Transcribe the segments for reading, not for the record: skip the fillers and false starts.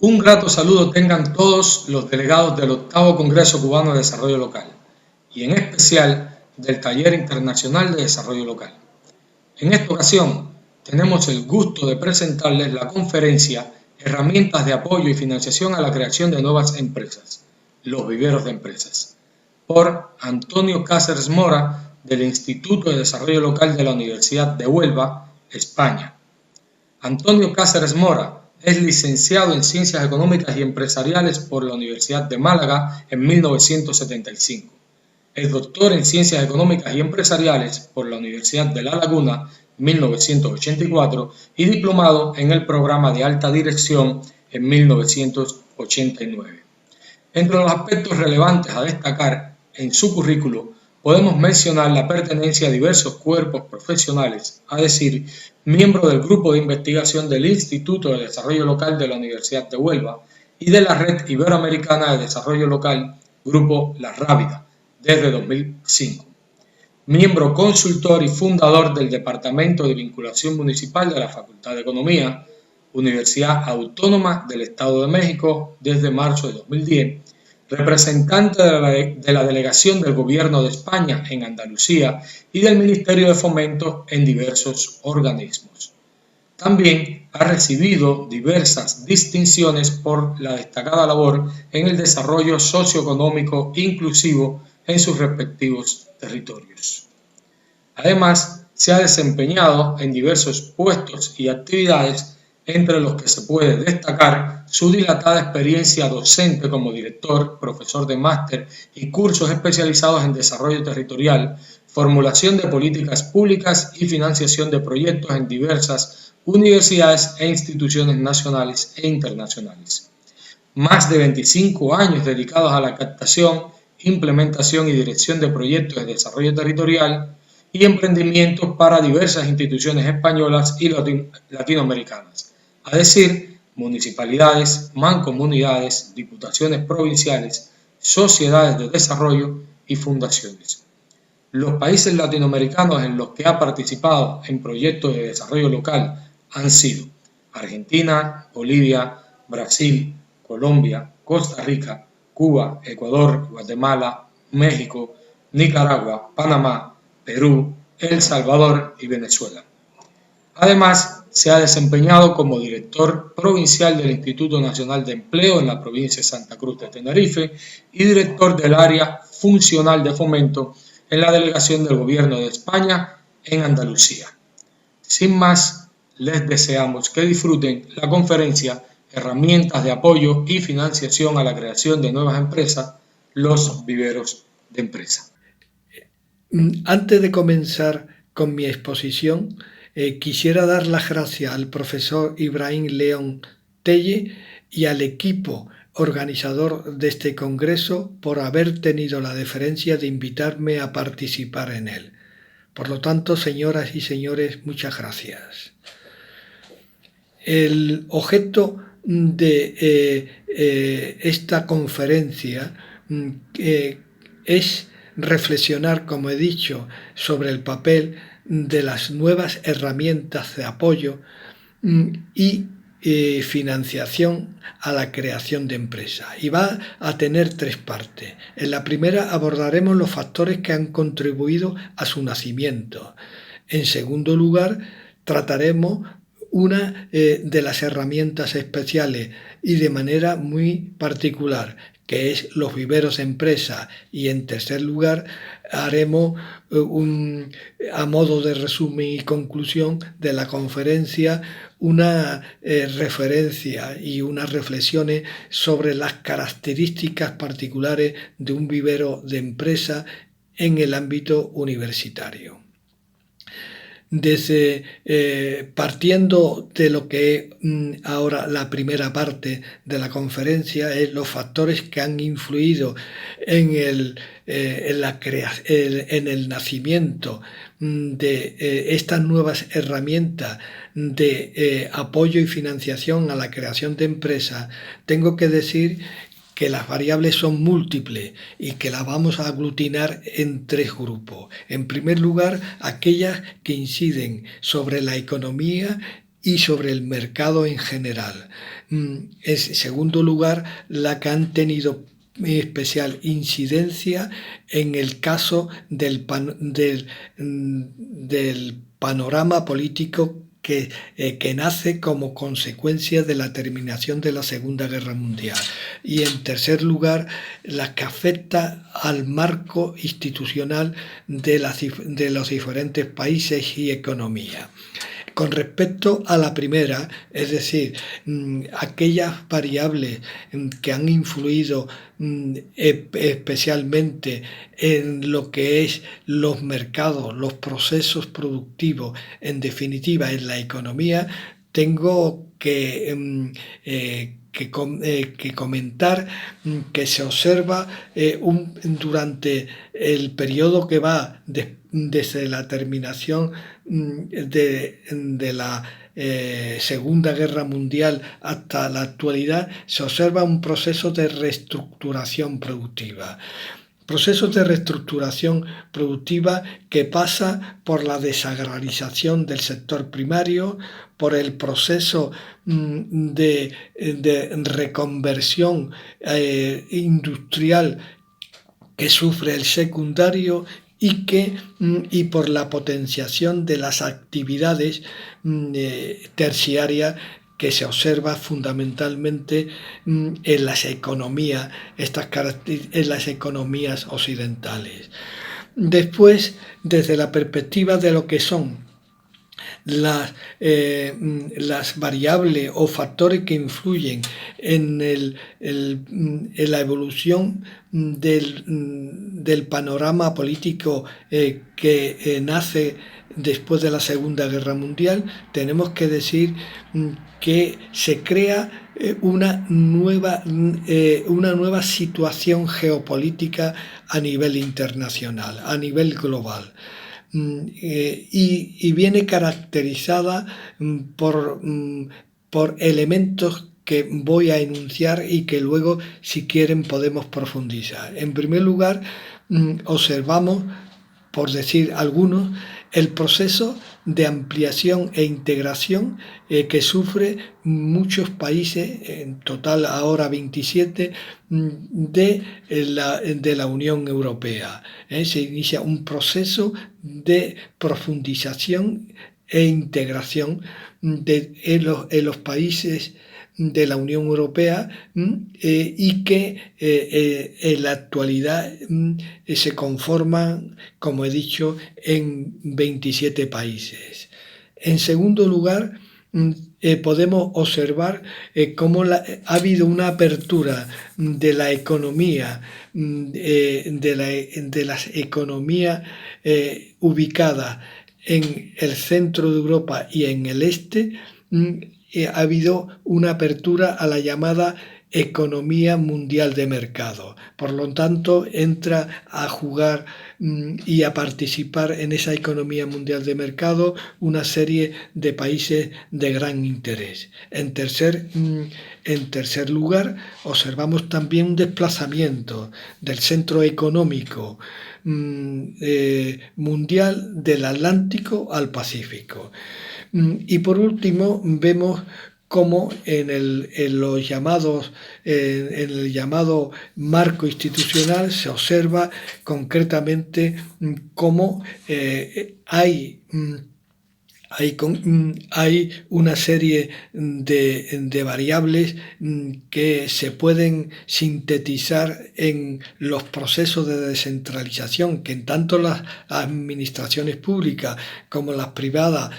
Un grato saludo tengan todos los delegados del octavo Congreso Cubano de Desarrollo Local y en especial del Taller Internacional de Desarrollo Local. En esta ocasión tenemos el gusto de presentarles la conferencia Herramientas de apoyo y financiación a la creación de nuevas empresas, los viveros de empresas, por Antonio Cáceres Mora del Instituto de Desarrollo Local de la Universidad de Huelva, España. Antonio Cáceres Mora es licenciado en Ciencias Económicas y Empresariales por la Universidad de Málaga en 1975. Es doctor en Ciencias Económicas y Empresariales por la Universidad de La Laguna 1984 y diplomado en el programa de alta dirección en 1989. Entre los aspectos relevantes a destacar en su currículo podemos mencionar la pertenencia a diversos cuerpos profesionales, es decir, miembro del grupo de investigación del Instituto de Desarrollo Local de la Universidad de Huelva y de la Red Iberoamericana de Desarrollo Local, Grupo La Rábida, desde 2005. Miembro consultor y fundador del Departamento de Vinculación Municipal de la Facultad de Economía, Universidad Autónoma del Estado de México desde marzo de 2010, representante de la Delegación del Gobierno de España en Andalucía y del Ministerio de Fomento en diversos organismos. También ha recibido diversas distinciones por la destacada labor en el desarrollo socioeconómico inclusivo en sus respectivos territorios. Además, se ha desempeñado en diversos puestos y actividades, entre los que se puede destacar su dilatada experiencia docente como director, profesor de máster y cursos especializados en desarrollo territorial, formulación de políticas públicas y financiación de proyectos en diversas universidades e instituciones nacionales e internacionales. Más de 25 años dedicados a la captación, implementación y dirección de proyectos de desarrollo territorial y emprendimientos para diversas instituciones españolas y latinoamericanas, es decir, municipalidades, mancomunidades, diputaciones provinciales, sociedades de desarrollo y fundaciones. Los países latinoamericanos en los que ha participado en proyectos de desarrollo local han sido Argentina, Bolivia, Brasil, Colombia, Costa Rica, Cuba, Ecuador, Guatemala, México, Nicaragua, Panamá, Perú, El Salvador y Venezuela. Además, se ha desempeñado como director provincial del Instituto Nacional de Empleo en la provincia de Santa Cruz de Tenerife y director del área funcional de fomento en la delegación del Gobierno de España en Andalucía. Sin más, les deseamos que disfruten la conferencia Herramientas de apoyo y financiación a la creación de nuevas empresas, los viveros de empresa. Antes de comenzar con mi exposición, quisiera dar las gracias al profesor Ibrahim León Telle y al equipo organizador de este congreso por haber tenido la deferencia de invitarme a participar en él. Por lo tanto, señoras y señores, muchas gracias. El objeto de esta conferencia es reflexionar, como he dicho, sobre el papel de las nuevas herramientas de apoyo y financiación a la creación de empresas. Y va a tener tres partes. En la primera abordaremos los factores que han contribuido a su nacimiento. En segundo lugar, trataremos una de las herramientas especiales y de manera muy particular, que es los viveros de empresa, y en tercer lugar haremos a modo de resumen y conclusión de la conferencia una referencia y unas reflexiones sobre las características particulares de un vivero de empresa en el ámbito universitario. Partiendo de lo que es ahora la primera parte de la conferencia, es los factores que han influido en el nacimiento de estas nuevas herramientas de apoyo y financiación a la creación de empresas. Tengo que decir que las variables son múltiples y que las vamos a aglutinar en tres grupos. En primer lugar, aquellas que inciden sobre la economía y sobre el mercado en general. En segundo lugar, la que han tenido especial incidencia en el caso del panorama político que nace como consecuencia de la terminación de la Segunda Guerra Mundial. Y en tercer lugar, la que afecta al marco institucional de los diferentes países y economías. Con respecto a la primera, es decir, aquellas variables que han influido especialmente en lo que es los mercados, los procesos productivos, en definitiva en la economía, tengo que comentar que se observa durante el periodo que va desde la terminación de la Segunda Guerra Mundial hasta la actualidad, se observa un proceso de reestructuración productiva. Procesos de reestructuración productiva que pasa por la desagrarización del sector primario, por el proceso de reconversión industrial que sufre el secundario y por la potenciación de las actividades terciarias que se observa fundamentalmente en las economías, en las economías occidentales. Después, desde la perspectiva de lo que son las variables o factores que influyen en la evolución del panorama político que nace después de la Segunda Guerra Mundial, tenemos que decir que se crea una nueva situación geopolítica a nivel internacional, a nivel global. Y viene caracterizada por elementos que voy a enunciar y que luego, si quieren, podemos profundizar. En primer lugar, observamos, por decir algunos, el proceso de ampliación e integración que sufre muchos países, en total ahora 27, de la Unión Europea. Se inicia un proceso de profundización e integración en los países de la Unión Europea y que en la actualidad se conforman, como he dicho, en 27 países. En segundo lugar, podemos observar cómo ha habido una apertura de la economía, de las economías ubicadas en el centro de Europa y en el este. Ha habido una apertura a la llamada economía mundial de mercado. Por lo tanto, entra a jugar y a participar en esa economía mundial de mercado una serie de países de gran interés. En tercer lugar, observamos también un desplazamiento del centro económico mundial del Atlántico al Pacífico. Y por último, vemos cómo en el llamado marco institucional se observa concretamente cómo hay una serie de variables que se pueden sintetizar en los procesos de descentralización que tanto las administraciones públicas como las privadas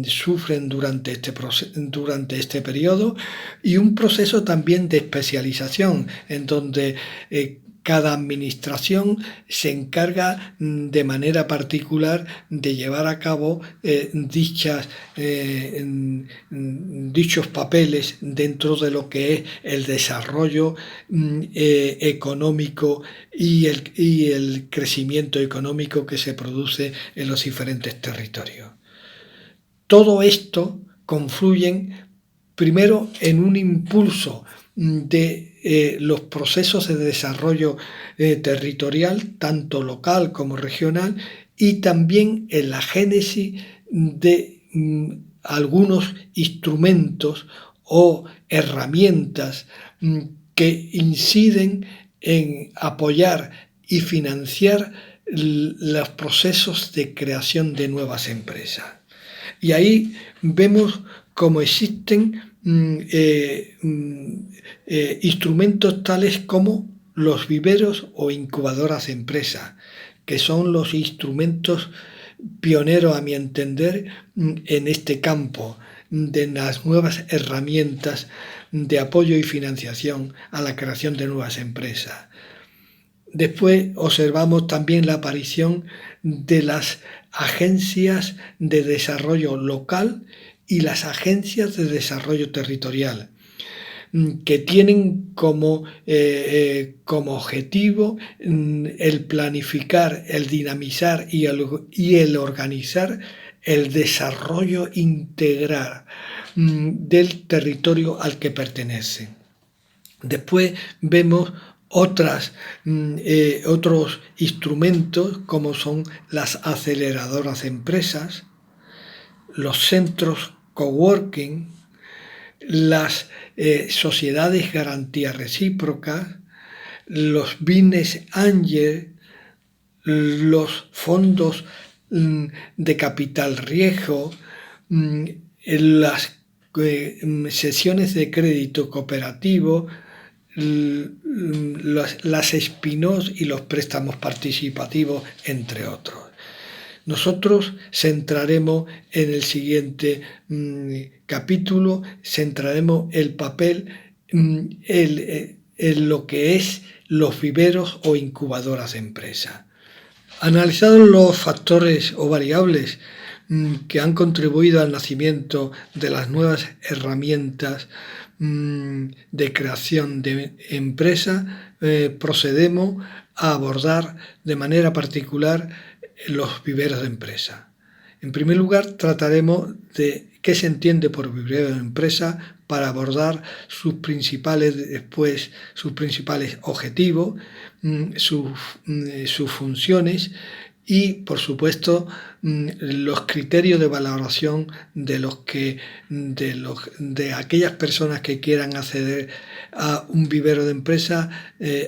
sufren durante este periodo, y un proceso también de especialización en donde cada administración se encarga de manera particular de llevar a cabo dichos papeles dentro de lo que es el desarrollo económico y el crecimiento económico que se produce en los diferentes territorios. Todo esto confluyen primero en un impulso de los procesos de desarrollo territorial, tanto local como regional, y también en la génesis de algunos instrumentos o herramientas que inciden en apoyar y financiar los procesos de creación de nuevas empresas. Y ahí vemos cómo existen instrumentos tales como los viveros o incubadoras de empresas, que son los instrumentos pioneros, a mi entender, en este campo de las nuevas herramientas de apoyo y financiación a la creación de nuevas empresas. Después observamos también la aparición de las agencias de desarrollo local y las agencias de desarrollo territorial, que tienen como objetivo el planificar, el dinamizar y el organizar el desarrollo integral del territorio al que pertenece. Después vemos otros instrumentos como son las aceleradoras de empresas, los centros coworking, las sociedades garantía recíprocas, los business angel, los fondos de capital riesgo, las sesiones de crédito cooperativo, las spin-offs y los préstamos participativos, entre otros. Nosotros centraremos en el siguiente capítulo, centraremos el papel en lo que es los viveros o incubadoras de empresas. Analizados los factores o variables que han contribuido al nacimiento de las nuevas herramientas de creación de empresas, procedemos a abordar de manera particular los viveros de empresa. En primer lugar, trataremos de qué se entiende por vivero de empresa para abordar sus principales objetivos, sus funciones y, por supuesto, los criterios de valoración de aquellas personas que quieran acceder a un vivero de empresa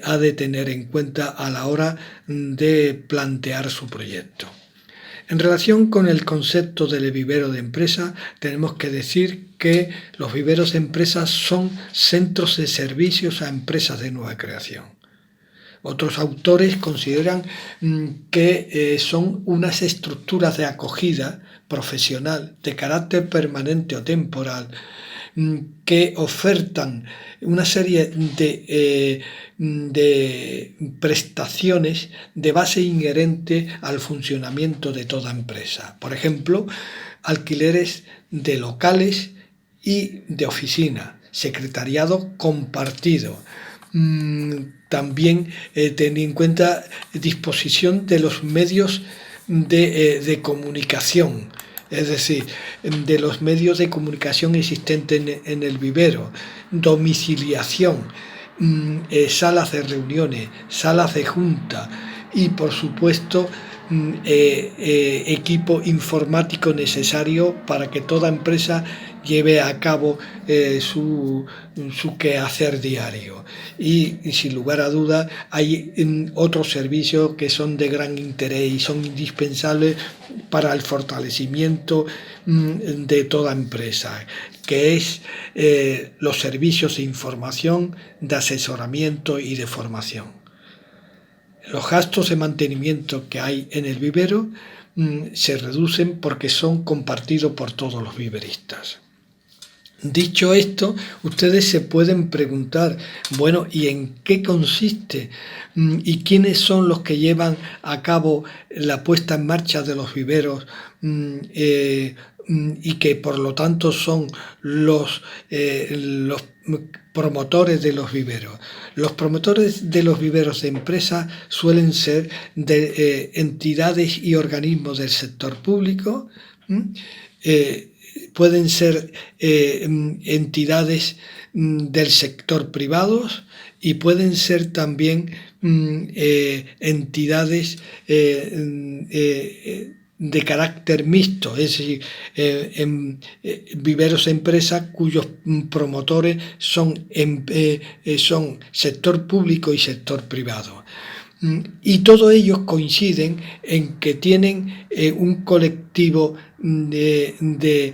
ha de tener en cuenta a la hora de plantear su proyecto. En relación con el concepto del vivero de empresa, tenemos que decir que los viveros de empresas son centros de servicios a empresas de nueva creación. Otros autores consideran que son unas estructuras de acogida profesional de carácter permanente o temporal que ofertan una serie de prestaciones de base inherente al funcionamiento de toda empresa. Por ejemplo, alquileres de locales y de oficina, secretariado compartido. También tener en cuenta disposición de los medios de comunicación, es decir, de los medios de comunicación existentes en el vivero, domiciliación, salas de reuniones, salas de junta y, por supuesto, equipo informático necesario para que toda empresa lleve a cabo su quehacer diario. Y sin lugar a dudas hay otros servicios que son de gran interés y son indispensables para el fortalecimiento de toda empresa, que es los servicios de información, de asesoramiento y de formación. Los gastos de mantenimiento que hay en el vivero se reducen porque son compartidos por todos los viveristas. Dicho esto, ustedes se pueden preguntar, bueno, ¿y en qué consiste? ¿Y quiénes son los que llevan a cabo la puesta en marcha de los viveros? Y que por lo tanto son los promotores de los viveros. Los promotores de los viveros de empresas suelen ser de entidades y organismos del sector público, pueden ser entidades del sector privados y pueden ser también entidades de carácter mixto, es decir, viveros empresa cuyos promotores son sector público y sector privado. Y todos ellos coinciden en que tienen un colectivo de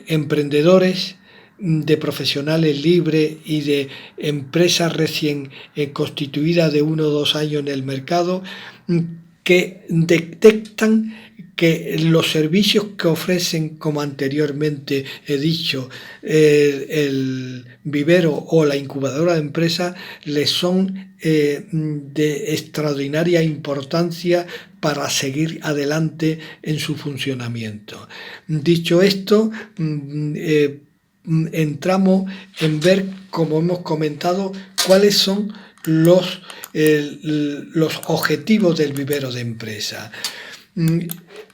emprendedores, de profesionales libres y de empresas recién constituidas de 1 o 2 años en el mercado, que detectan que los servicios que ofrecen, como anteriormente he dicho, el vivero o la incubadora de empresas, les son de extraordinaria importancia para seguir adelante en su funcionamiento. Dicho esto, entramos en ver, como hemos comentado, cuáles son los objetivos del vivero de empresa.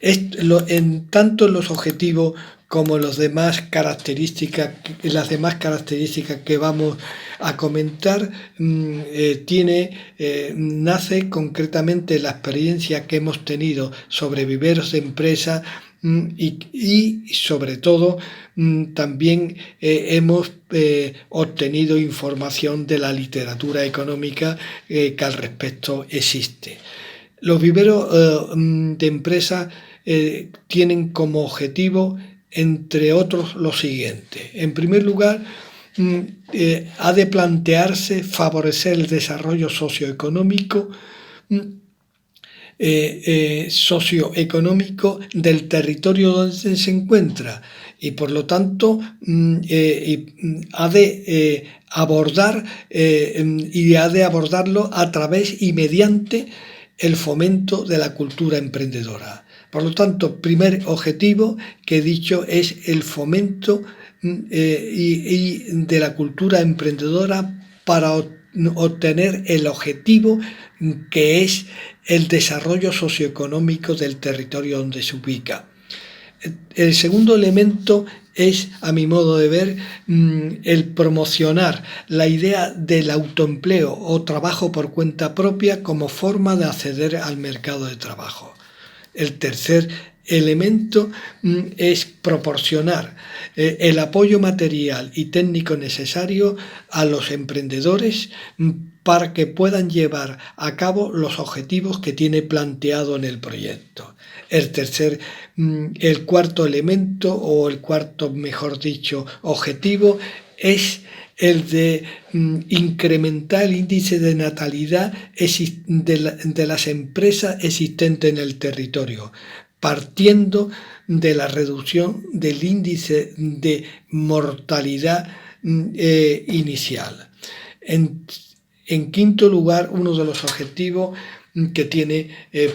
En tanto los objetivos como las demás características que vamos a comentar, nace concretamente la experiencia que hemos tenido sobre viveros de empresa y sobre todo también hemos obtenido información de la literatura económica que al respecto existe. Los viveros de empresa tienen como objetivo, entre otros, lo siguiente. En primer lugar, ha de plantearse favorecer el desarrollo socioeconómico del territorio donde se encuentra, y por lo tanto ha de abordarlo a través y mediante el fomento de la cultura emprendedora. Por lo tanto, primer objetivo que he dicho es el fomento de la cultura emprendedora para obtener el objetivo que es el desarrollo socioeconómico del territorio donde se ubica. El segundo elemento es, a mi modo de ver, el promocionar la idea del autoempleo o trabajo por cuenta propia como forma de acceder al mercado de trabajo. El tercer elemento es proporcionar el apoyo material y técnico necesario a los emprendedores para que puedan llevar a cabo los objetivos que tiene planteado en el proyecto. El cuarto elemento, o el cuarto, mejor dicho, objetivo, es el de incrementar el índice de natalidad de las empresas existentes en el territorio, partiendo de la reducción del índice de mortalidad inicial. En quinto lugar, uno de los objetivos que tiene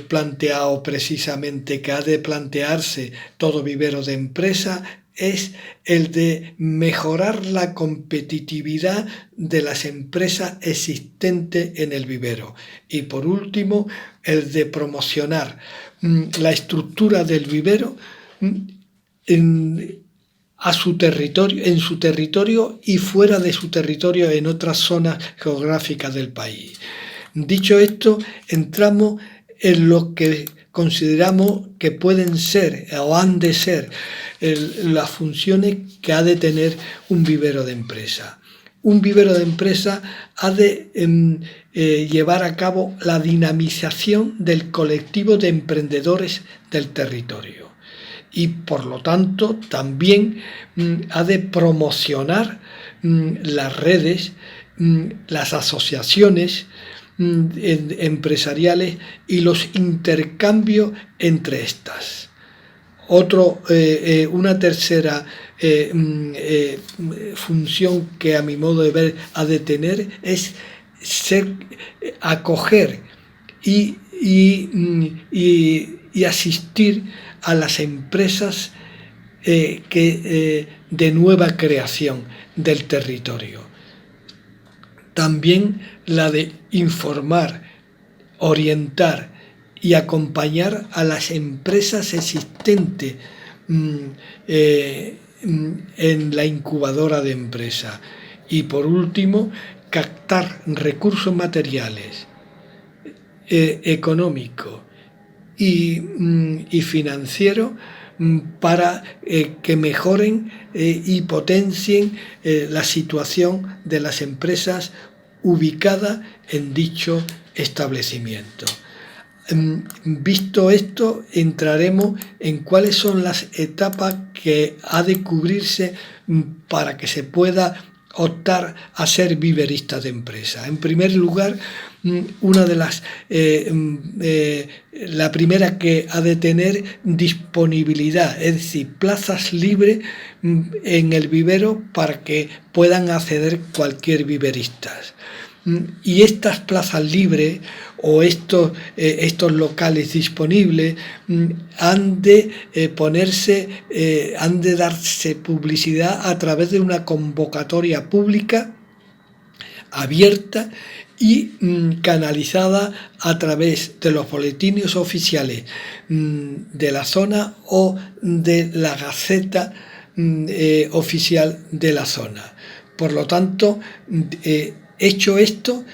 planteado precisamente, que ha de plantearse todo vivero de empresa, es el de mejorar la competitividad de las empresas existentes en el vivero. Y por último, el de promocionar la estructura del vivero en su territorio y fuera de su territorio en otras zonas geográficas del país. Dicho esto, entramos en lo que consideramos que pueden ser o han de ser las funciones que ha de tener un vivero de empresa. Un vivero de empresa ha de llevar a cabo la dinamización del colectivo de emprendedores del territorio y, por lo tanto, también ha de promocionar las redes, las asociaciones empresariales y los intercambios entre estas. Una tercera función que, a mi modo de ver, ha de tener es acoger y asistir a las empresas de nueva creación del territorio. También la de informar, orientar y acompañar a las empresas existentes en la incubadora de empresa. Y por último, captar recursos materiales, económicos y financieros para que mejoren y potencien la situación de las empresas ubicadas en dicho establecimiento. Visto esto, entraremos en cuáles son las etapas que ha de cubrirse para que se pueda optar a ser viverista de empresa. En primer lugar, una de las la primera que ha de tener disponibilidad, es decir, plazas libres en el vivero para que puedan acceder cualquier viverista. Y estas plazas libres o estos locales disponibles han de han de darse publicidad a través de una convocatoria pública abierta y canalizada a través de los boletines oficiales de la zona o de la Gaceta oficial de la zona. Por lo tanto, hecho esto,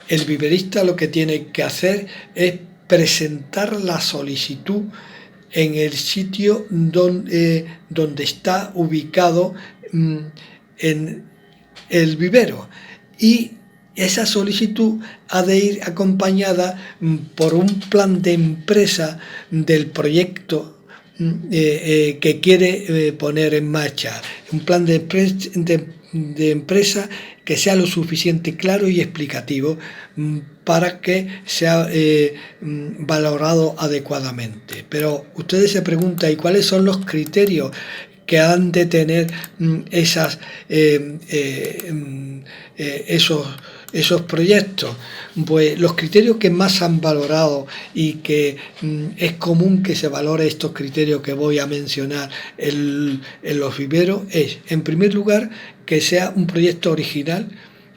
el viverista lo que tiene que hacer es presentar la solicitud en el sitio donde está ubicado en el vivero, y esa solicitud ha de ir acompañada por un plan de empresa del proyecto que quiere poner en marcha, un plan de empresa que sea lo suficiente claro y explicativo para que sea valorado adecuadamente. Pero ustedes se preguntan, ¿y cuáles son los criterios que han de tener esos proyectos? Pues los criterios que más han valorado y que es común que se valore estos criterios que voy a mencionar en los viveros es, en primer lugar, que sea un proyecto original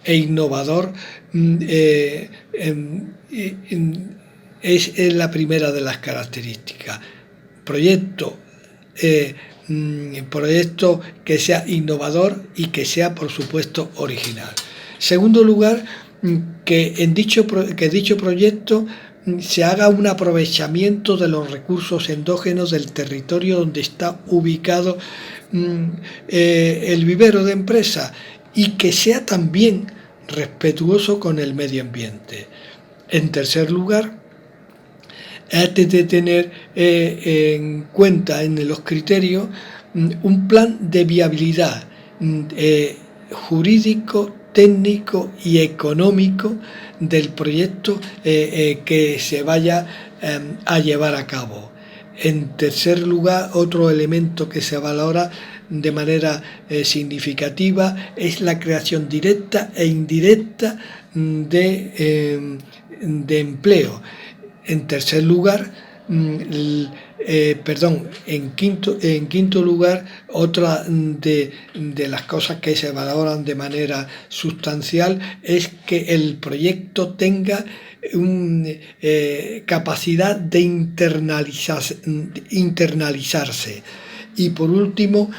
e innovador. Es la primera de las características. Proyecto que sea innovador y que sea, por supuesto, original. Segundo lugar, que dicho proyecto se haga un aprovechamiento de los recursos endógenos del territorio donde está ubicado el vivero de empresa, y que sea también respetuoso con el medio ambiente. En tercer lugar, hay de tener en cuenta en los criterios un plan de viabilidad jurídico, técnico y económico del proyecto que se vaya a llevar a cabo. En tercer lugar, otro elemento que se valora de manera significativa es la creación directa e indirecta de empleo. En tercer lugar, en quinto lugar, otra de las cosas que se valoran de manera sustancial es que el proyecto tenga capacidad de internalizarse. Y por último,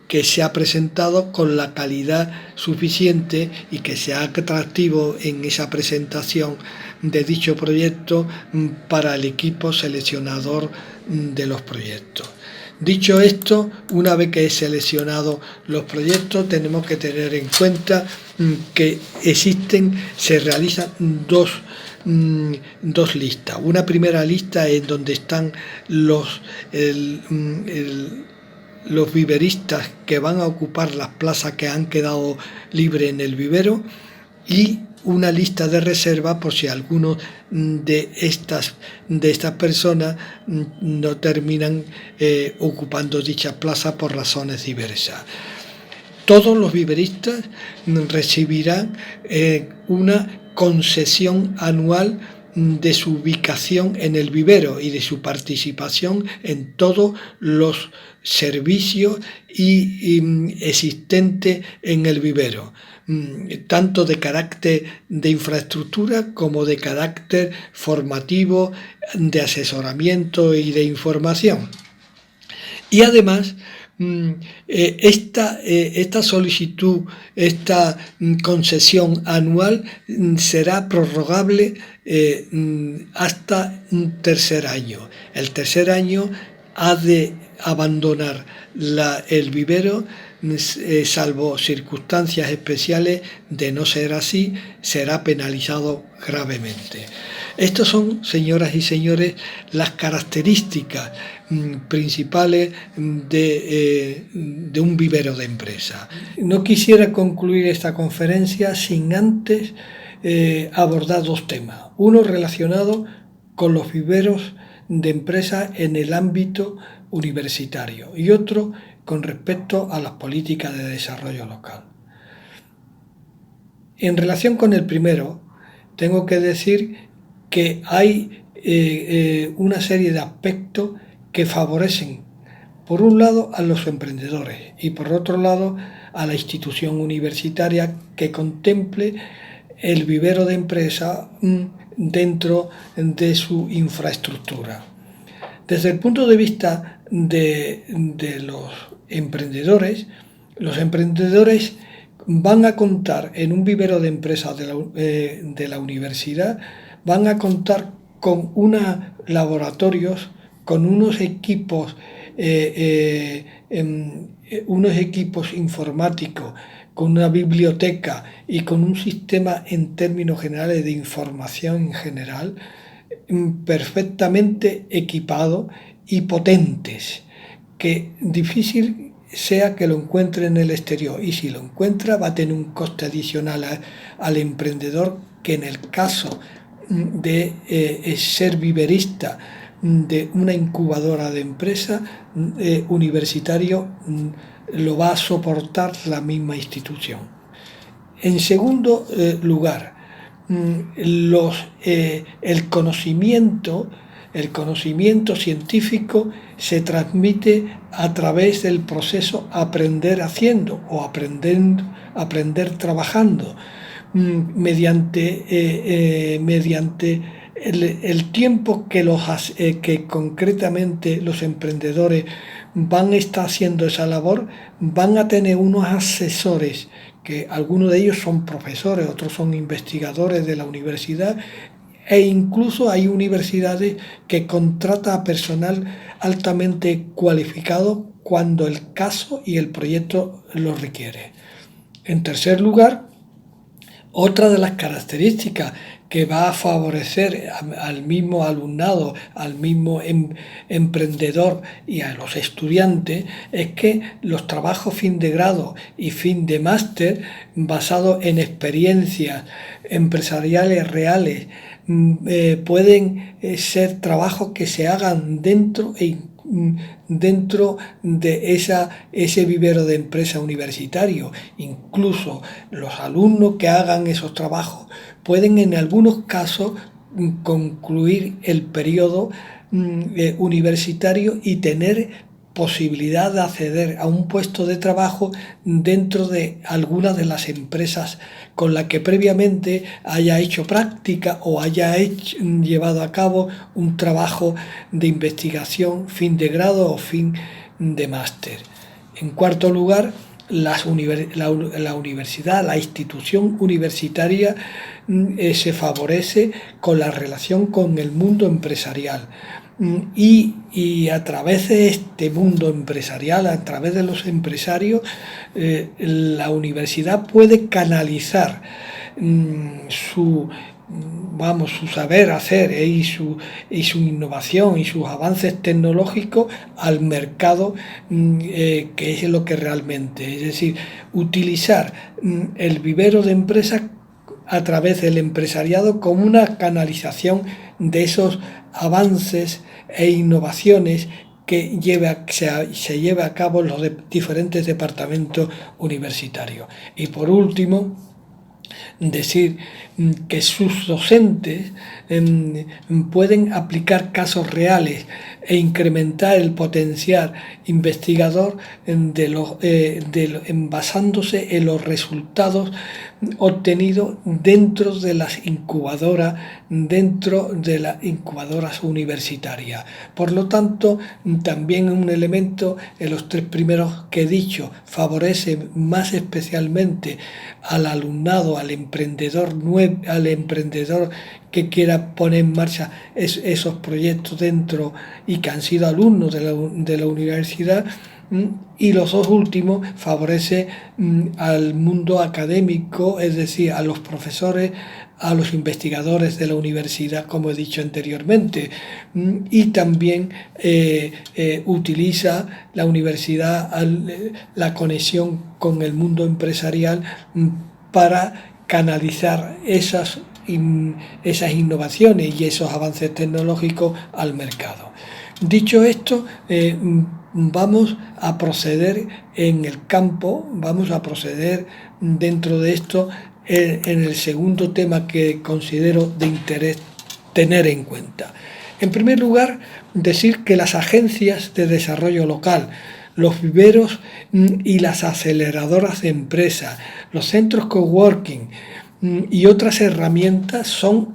que se ha presentado con la calidad suficiente y que sea atractivo en esa presentación de dicho proyecto para el equipo seleccionador de los proyectos. Dicho esto, una vez que he seleccionado los proyectos, tenemos que tener en cuenta que se realizan dos listas. Una primera lista es donde están los viveristas que van a ocupar las plazas que han quedado libres en el vivero, y una lista de reserva por si alguno de estas personas no terminan ocupando dicha plaza por razones diversas. Todos los viveristas recibirán una concesión anual de su ubicación en el vivero y de su participación en todos los servicios existentes en el vivero, tanto de carácter de infraestructura como de carácter formativo, de asesoramiento y de información. Y además Esta solicitud, esta concesión anual será prorrogable hasta un tercer año. El tercer año ha de abandonar el vivero, salvo circunstancias especiales. De no ser así, será penalizado gravemente. Estas son, señoras y señores, las características principales de un vivero de empresa. No quisiera concluir esta conferencia sin antes abordar dos temas. Uno relacionado con los viveros de empresa en el ámbito universitario y otro con respecto a las políticas de desarrollo local. En relación con el primero, tengo que decir que hay una serie de aspectos que favorecen, por un lado, a los emprendedores y por otro lado, a la institución universitaria que contemple el vivero de empresa dentro de su infraestructura. Desde el punto de vista de los emprendedores van a contar en un vivero de empresas de la universidad, van a contar con unos laboratorios, con unos equipos informáticos, con una biblioteca y con un sistema en términos generales de información en general perfectamente equipados y potentes, que difícil sea que lo encuentre en el exterior, y si lo encuentra va a tener un coste adicional al emprendedor, que en el caso de ser viverista de una incubadora de empresa universitario lo va a soportar la misma institución. En segundo lugar, el conocimiento científico se transmite a través del proceso aprender haciendo o aprender trabajando, mediante el tiempo que concretamente los emprendedores van a estar haciendo esa labor. Van a tener unos asesores, que algunos de ellos son profesores, otros son investigadores de la universidad, e incluso hay universidades que contratan a personal altamente cualificado cuando el caso y el proyecto lo requiere. En tercer lugar, otra de las características que va a favorecer al mismo alumnado, al mismo emprendedor y a los estudiantes, es que los trabajos fin de grado y fin de máster basados en experiencias empresariales reales pueden ser trabajos que se hagan dentro de ese vivero de empresa universitario. Incluso los alumnos que hagan esos trabajos pueden en algunos casos concluir el periodo universitario y tener posibilidad de acceder a un puesto de trabajo dentro de alguna de las empresas con las que previamente haya hecho práctica o haya llevado a cabo un trabajo de investigación fin de grado o fin de máster. En cuarto lugar, la universidad, la institución universitaria se favorece con la relación con el mundo empresarial. Y a través de este mundo empresarial, a través de los empresarios, la universidad puede canalizar su saber hacer y su innovación y sus avances tecnológicos al mercado, que es lo que realmente, es decir, utilizar el vivero de empresas a través del empresariado como una canalización de esos avances e innovaciones que se lleve a cabo en los diferentes departamentos universitarios. Y por último, decir que sus docentes pueden aplicar casos reales e incrementar el potencial investigador basándose en los resultados obtenidos dentro de las incubadoras universitarias. Por lo tanto, también un elemento en los tres primeros que he dicho favorece más especialmente al alumnado, al emprendedor que quiera poner en marcha esos proyectos dentro y que han sido alumnos de la universidad. Y los dos últimos favorece al mundo académico, es decir, a los profesores, a los investigadores de la universidad, como he dicho anteriormente, y también utiliza la universidad la conexión con el mundo empresarial para canalizar esas innovaciones y esos avances tecnológicos al mercado. Dicho esto, vamos a proceder en el campo, vamos a proceder dentro de esto en el segundo tema que considero de interés tener en cuenta. En primer lugar, decir que las agencias de desarrollo local, los viveros y las aceleradoras de empresas, los centros coworking y otras herramientas son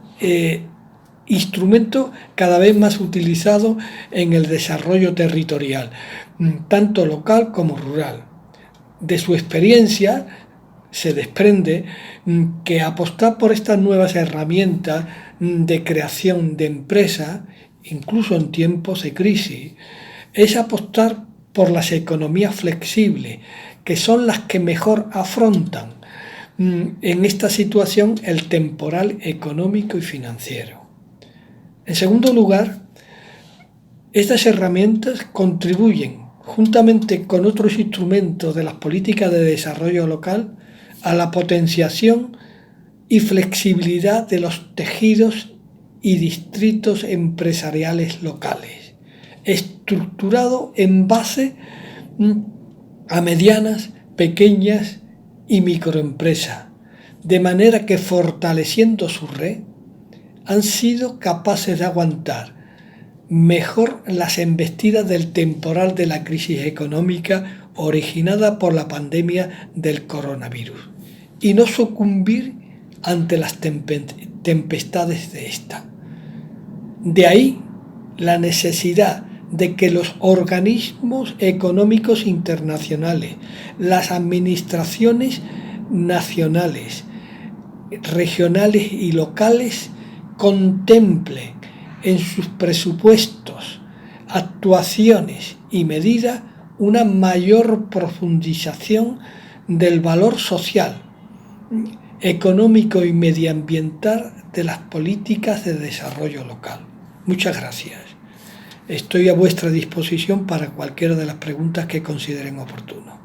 instrumentos cada vez más utilizados en el desarrollo territorial, tanto local como rural. De su experiencia se desprende que apostar por estas nuevas herramientas de creación de empresas, incluso en tiempos de crisis, es apostar por las economías flexibles, que son las que mejor afrontan en esta situación el temporal económico y financiero. En segundo lugar, estas herramientas contribuyen, juntamente con otros instrumentos de las políticas de desarrollo local, a la potenciación y flexibilidad de los tejidos y distritos empresariales locales, estructurado en base a medianas, pequeñas y microempresas, de manera que fortaleciendo su red, han sido capaces de aguantar mejor las embestidas del temporal de la crisis económica originada por la pandemia del coronavirus y no sucumbir ante las tempestades de esta. De ahí la necesidad de que los organismos económicos internacionales, las administraciones nacionales, regionales y locales contemplen en sus presupuestos, actuaciones y medidas una mayor profundización del valor social, económico y medioambiental de las políticas de desarrollo local. Muchas gracias. Estoy a vuestra disposición para cualquiera de las preguntas que consideren oportuno.